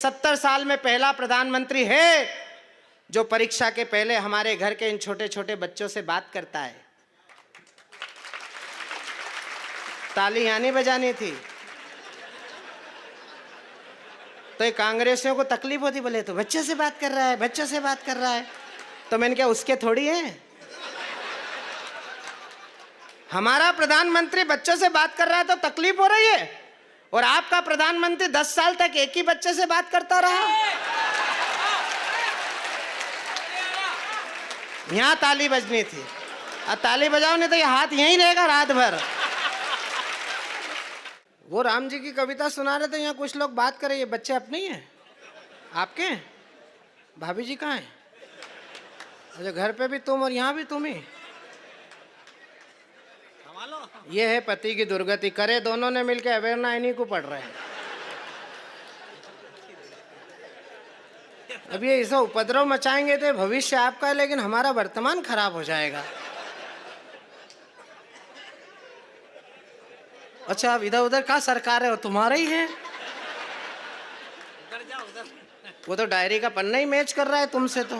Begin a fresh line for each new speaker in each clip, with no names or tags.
70 साल में पहला प्रधानमंत्री है जो परीक्षा के पहले हमारे घर के इन छोटे छोटे बच्चों से बात करता है। ताली यहाँ नहीं बजानी थी तो ये कांग्रेसियों को तकलीफ होती, बोले तो बच्चों से बात कर रहा है, बच्चों से बात कर रहा है। तो मैंने क्या उसके थोड़ी है, हमारा प्रधानमंत्री बच्चों से बात कर रहा है तो तकलीफ हो रही है, और आपका प्रधानमंत्री 10 साल तक एक ही बच्चे से बात करता रहा। यहां ताली बजनी थी, अब ताली बजाओ नहीं तो ये हाथ यहीं रहेगा रात भर। वो राम जी की कविता सुना रहे थे, यहाँ कुछ लोग बात कर रहे, ये बच्चे अपने ही हैं आपके हैं? भाभी जी कहाँ हैं? अच्छा, घर पे भी तुम और यहाँ भी तुम ही। ये है पति की दुर्गति, करे दोनों ने मिलकर अवेरना इन्हीं को पढ़ रहे हैं। अब ये ऐसा उपद्रव मचाएंगे तो भविष्य आपका है, लेकिन हमारा वर्तमान खराब हो जाएगा। अच्छा, अब इधर उधर का सरकार है, वो तुम्हारा ही है। वो तो डायरी का पन्ना ही मैच कर रहा है तुमसे। तो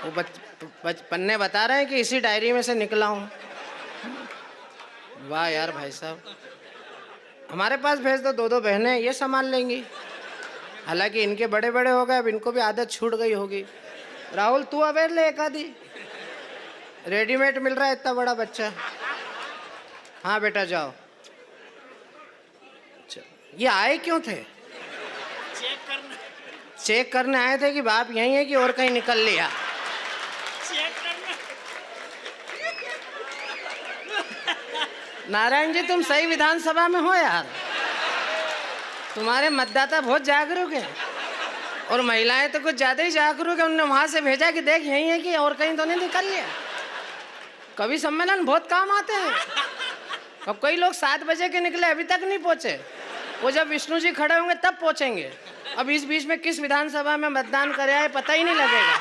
वो पन्ने बता रहे हैं कि इसी डायरी में से निकला हूं। वाह यार भाई साहब, हमारे पास भेज दो, दो बहनें ये संभाल लेंगी। हालांकि इनके बड़े बड़े हो गए, अब इनको भी आदत छूट गई होगी। राहुल तू अवेयर ले एक आधी, रेडीमेड मिल रहा है इतना बड़ा बच्चा। हाँ बेटा जाओ। ये आए क्यों थे? चेक करने आए थे कि बाप यहीं है कि और कहीं निकल लिया? नारायण जी तुम सही विधानसभा में हो यार, तुम्हारे मतदाता बहुत जागरूक है, और महिलाएं तो कुछ ज्यादा ही जागरूक है। उन्होंने वहां से भेजा कि देख यहीं है कि और कहीं तो नहीं निकल लिया। कवि सम्मेलन बहुत काम आते हैं। अब कई लोग 7 बजे के निकले अभी तक नहीं पहुंचे, वो जब विष्णु जी खड़े होंगे तब पहुंचेंगे। अब इस बीच में किस विधानसभा में मतदान करे आए पता ही नहीं लगेगा।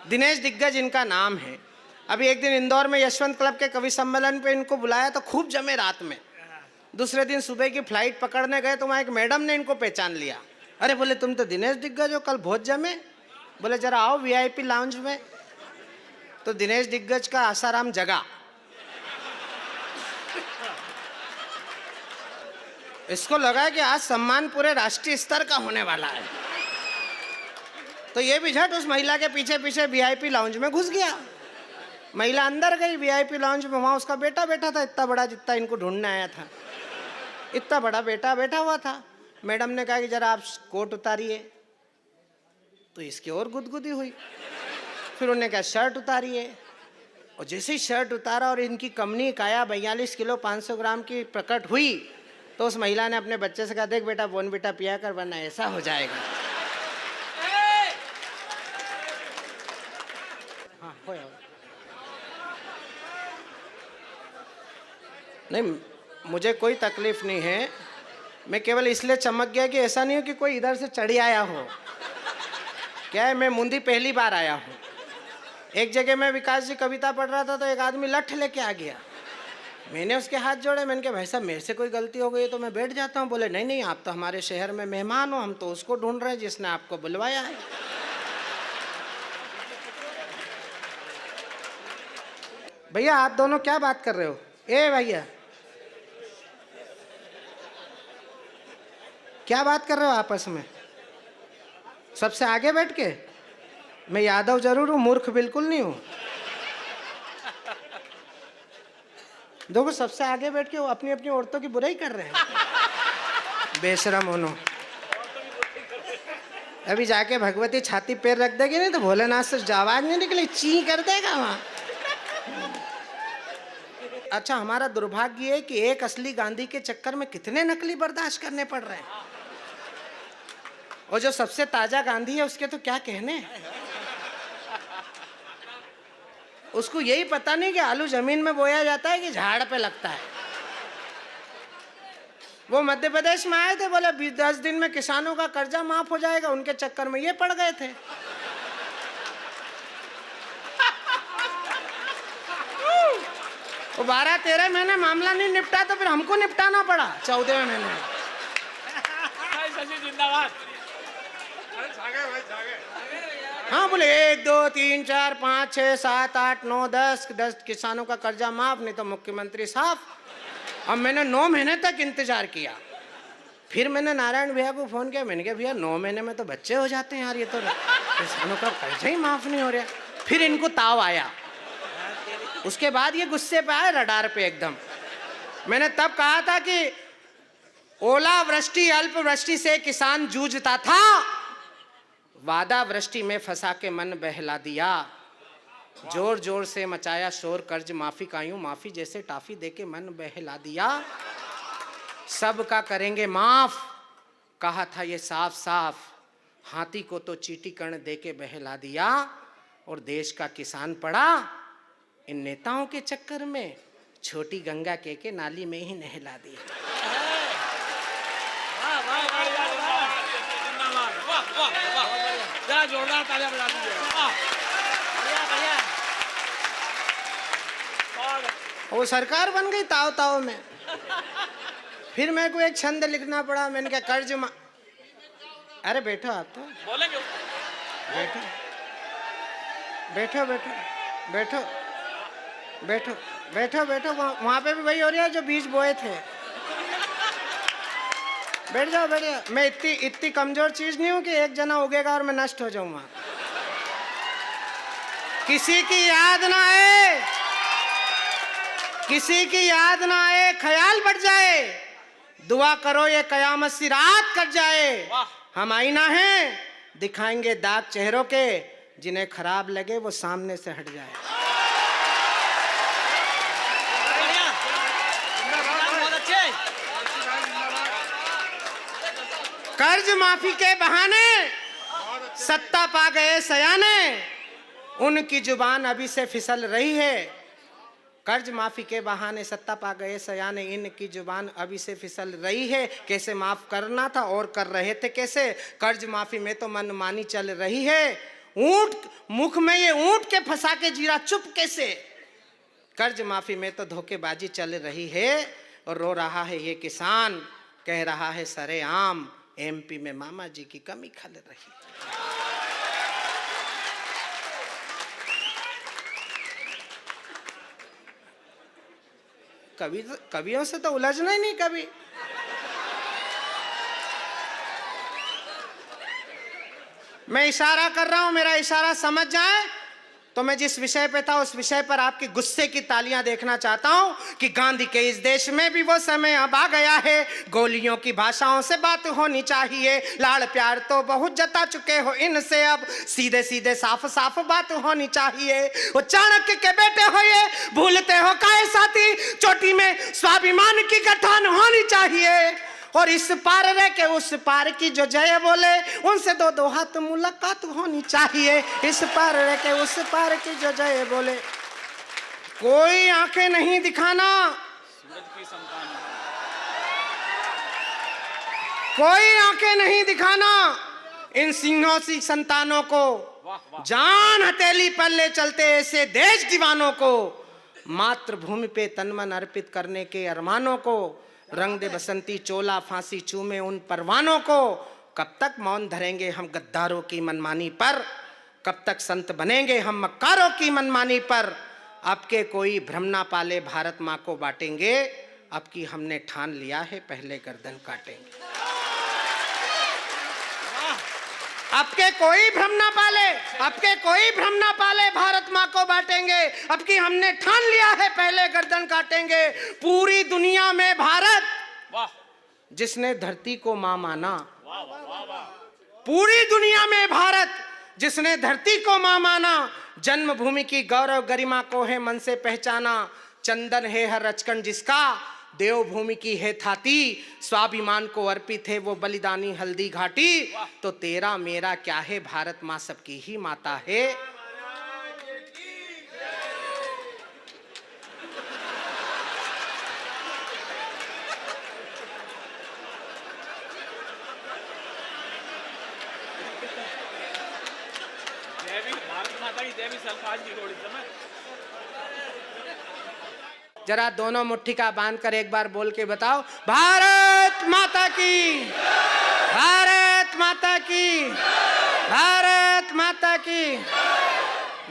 दिनेश दिग्गज इनका नाम है। अभी एक दिन इंदौर में यशवंत क्लब के कवि सम्मेलन पे इनको बुलाया तो खूब जमे रात में। दूसरे दिन सुबह की फ्लाइट पकड़ने गए तो वहाँ एक मैडम ने इनको पहचान लिया। अरे बोले तुम तो दिनेश दिग्गज हो, कल बहुत जमे। बोले जरा आओ वीआईपी लाउंज में। तो दिनेश दिग्गज का आसाराम जगा। इसको लगा कि आज सम्मान पूरे राष्ट्रीय स्तर का होने वाला है, तो ये भी झट उस महिला के पीछे पीछे वीआईपी लाउंज में घुस गया। महिला अंदर गई वीआईपी लाउंज में, वहां उसका बेटा बैठा था, इतना बड़ा जितना इनको ढूंढने आया था, इतना बड़ा बेटा बैठा हुआ था। मैडम ने कहा कि जरा आप कोट उतारिए, तो इसकी और गुदगुदी हुई। फिर उन्होंने कहा शर्ट उतारिए, और जैसे ही शर्ट उतारा और इनकी कमनी काया 42 किलो 500 ग्राम की प्रकट हुई, तो उस महिला ने अपने बच्चे से कहा देख बेटा बोर्नविटा पिया कर, वरना ऐसा हो जाएगा। हाँ हो नहीं, मुझे कोई तकलीफ नहीं है। मैं केवल इसलिए चमक गया कि ऐसा नहीं हो कि कोई इधर से चढ़ी आया हो। क्या है, मैं मुंदी पहली बार आया हूँ। एक जगह मैं विकास जी कविता पढ़ रहा था तो एक आदमी लठ लेके आ गया। मैंने उसके हाथ जोड़े, मैंने कहा भाई साहब मेरे से कोई गलती हो गई तो मैं बैठ जाता हूँ। बोले नहीं नहीं, आप तो हमारे शहर में मेहमान हो, हम तो उसको ढूंढ रहे हैं जिसने आपको बुलवाया है। भैया आप दोनों क्या बात कर रहे हो? ए भैया क्या बात कर रहे हो आपस में सबसे आगे बैठ के? मैं यादव जरूर हूं, मूर्ख बिल्कुल नहीं हूं। देखो सबसे आगे बैठ के वो अपनी अपनी औरतों की बुराई कर रहे हैं। बेशरम होनो। अभी जाके भगवती छाती पैर रख देगी नहीं तो भोलेनाथ से आवाज नहीं निकली, ची कर देगा वहां। अच्छा, हमारा दुर्भाग्य है कि एक असली गांधी के चक्कर में कितने नकली बर्दाश्त करने पड़ रहे हैं, और जो सबसे ताजा गांधी है उसके तो क्या कहने। उसको यही पता नहीं कि आलू जमीन में बोया जाता है कि झाड़ पे लगता है। वो मध्य प्रदेश में आए थे, बोले 10 दिन में किसानों का कर्जा माफ हो जाएगा, उनके चक्कर में ये पड़ गए थे। वो 12-13 महीने मामला नहीं निपटा तो फिर हमको निपटाना पड़ा 14वें महीने।
जिंदाबाद।
हाँ बोले 1 2 3 4 5 6 7 8 9 10 किसानों का कर्जा माफ, नहीं तो मुख्यमंत्री साफ। अब मैंने 9 महीने तक इंतजार किया। फिर मैंने नारायण भैया को फोन किया, मैंने कहा भैया 9 महीने में तो बच्चे हो जाते हैं यार, ये तो किसानों का कर्जा ही माफ नहीं हो रहा। फिर इनको ताव आया, उसके बाद ये गुस्से पे आए रडार पे एकदम। मैंने तब कहा था कि ओला वृष्टि अल्प वृष्टि से किसान जूझता था, वादा वृष्टि में फंसा के मन बहला दिया, जोर जोर से मचाया शोर कर्ज माफी का यूं माफी जैसे टाफी देके मन बहला दिया, सब का करेंगे माफ कहा था ये साफ साफ, हाथी को तो चीटी कर्ण देके बहला दिया, और देश का किसान पड़ा इन नेताओं के चक्कर में, छोटी गंगा के नाली में ही नहला दिया।
जोरदार तालियां बजा दीजिए।
वो सरकार बन गई ताव ताव में। फिर मेरे को एक छंद लिखना पड़ा, मैंने क्या कर्ज अरे बैठो आप तो
बोलेंगे,
बैठो बैठो बैठो बैठो बैठो बैठो बैठो, वहाँ पे भी वही हो रहा है जो बीज बोए थे। बैठ जाओ बैठ जाओ। मैं इतनी कमजोर चीज नहीं हूं कि एक जना उगेगा और मैं नष्ट हो जाऊंगा। किसी की याद ना आए, किसी की याद ना आए, ख्याल बढ़ जाए, दुआ करो ये कयामत सी रात कट जाए। हम आईना हैं, दिखाएंगे दाग चेहरों के, जिन्हें खराब लगे वो सामने से हट जाए। कर्ज माफी के बहाने सत्ता पा गए सयाने, उनकी जुबान अभी से फिसल रही है। कर्ज माफी के बहाने सत्ता पा गए सयाने, इनकी जुबान अभी से फिसल रही है। कैसे माफ करना था और कर रहे थे कैसे, कर्ज माफी में तो मनमानी चल रही है। ऊंट मुख में ये ऊंट के फंसा के जीरा चुप कैसे, कर्ज माफी में तो धोखेबाजी चल रही है। और रो रहा है ये किसान, कह रहा है सरेआम, एमपी में मामा जी की कमी खल रही। कवियों से तो उलझना ही नहीं कभी। मैं इशारा कर रहा हूं, मेरा इशारा समझ जाए तो मैं जिस विषय पे था उस विषय पर आपकी गुस्से की तालियां देखना चाहता हूं कि गांधी के इस देश में भी वो समय अब आ गया है, गोलियों की भाषाओं से बात होनी चाहिए। लाड़ प्यार तो बहुत जता चुके हो इनसे, अब सीधे सीधे साफ साफ बात होनी चाहिए। वो चाणक्य के बेटे हो ये, भूलते हो काहे साथी, चोटी में स्वाभिमान की गठान होनी चाहिए। और इस पार रह के उस पार की जो जय बोले, उनसे दो दो हाथ मुलाकात होनी चाहिए। इस पार रह के उस पार की जो जय बोले, कोई आंखें नहीं दिखाना, कोई आंखें नहीं दिखाना इन सिंहों सी संतानों को, जान हथेली पर ले चलते ऐसे देश दीवानों को, मातृभूमि पे तन मन अर्पित करने के अरमानों को, रंग दे बसंती चोला फांसी चूमे उन परवानों को। कब तक मौन धरेंगे हम गद्दारों की मनमानी पर, कब तक संत बनेंगे हम मक्कारों की मनमानी पर। अब के कोई भ्रम ना पाले भारत माँ को बांटेंगे, अब की हमने ठान लिया है पहले गर्दन काटेंगे। अब के कोई भ्रम ना पाले, अब के कोई भ्रम ना पाले, भारत माँ को बांटेंगे, अब की हमने ठान लिया है पहले गर्दन काटेंगे। पूरी दुनिया में भारत जिसने धरती को माँ माना, पूरी दुनिया में भारत जिसने धरती को माँ माना, जन्मभूमि की गौरव गरिमा को है मन से पहचाना। चंदन है हर रचकन जिसका, देवभूमि की है थाती, स्वाभिमान को अर्पित है वो बलिदानी हल्दी घाटी। तो तेरा मेरा क्या है, भारत माँ सबकी ही माता है।
भारत माता की जय भी सल्फाज की थोड़ी समय।
जरा दोनों मुट्ठी का बांध कर एक बार बोल के बताओ, भारत माता की, भारत माता की, भारत माता की।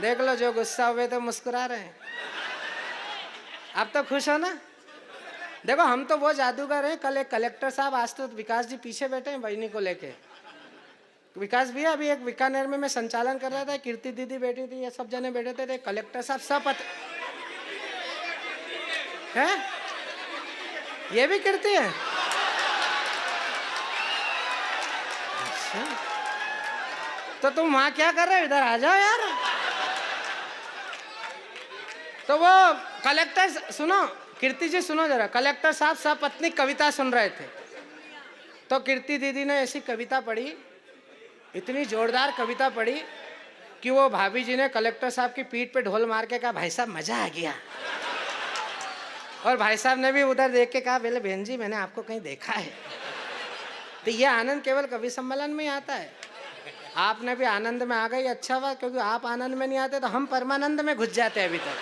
देख लो जो गुस्सा हुए तो मुस्कुरा रहे हैं। अब तो खुश हो ना? देखो हम तो वो जादूगर हैं। कल एक कलेक्टर साहब, आज तो विकास जी पीछे बैठे हैं बहनी को लेके। विकास भैया अभी एक बीकानेर में मैं संचालन कर रहा था, कीर्ति दीदी बैठी थी, ये सब जने बैठे थे, कलेक्टर साहब सब है, ये भी कीर्ति है। अच्छा तो तुम वहां क्या कर रहे हो? इधर आ जाओ यार। तो वो कलेक्टर, सुनो कीर्ति जी सुनो जरा, कलेक्टर साहब सपत्नीक कविता सुन रहे थे, तो कीर्ति दीदी ने ऐसी कविता पढ़ी, इतनी जोरदार कविता पढ़ी कि वो भाभी जी ने कलेक्टर साहब की पीठ पे ढोल मार के कहा, भाई साहब मजा आ गया। और भाई साहब ने भी उधर देख के कहा, बोले बहन जी मैंने आपको कहीं देखा है। तो ये आनंद केवल कवि सम्मेलन में ही आता है। आपने भी आनंद में आ गई, अच्छा हुआ, क्योंकि आप आनंद में नहीं आते तो हम परमानंद में घुस जाते हैं अभी तक।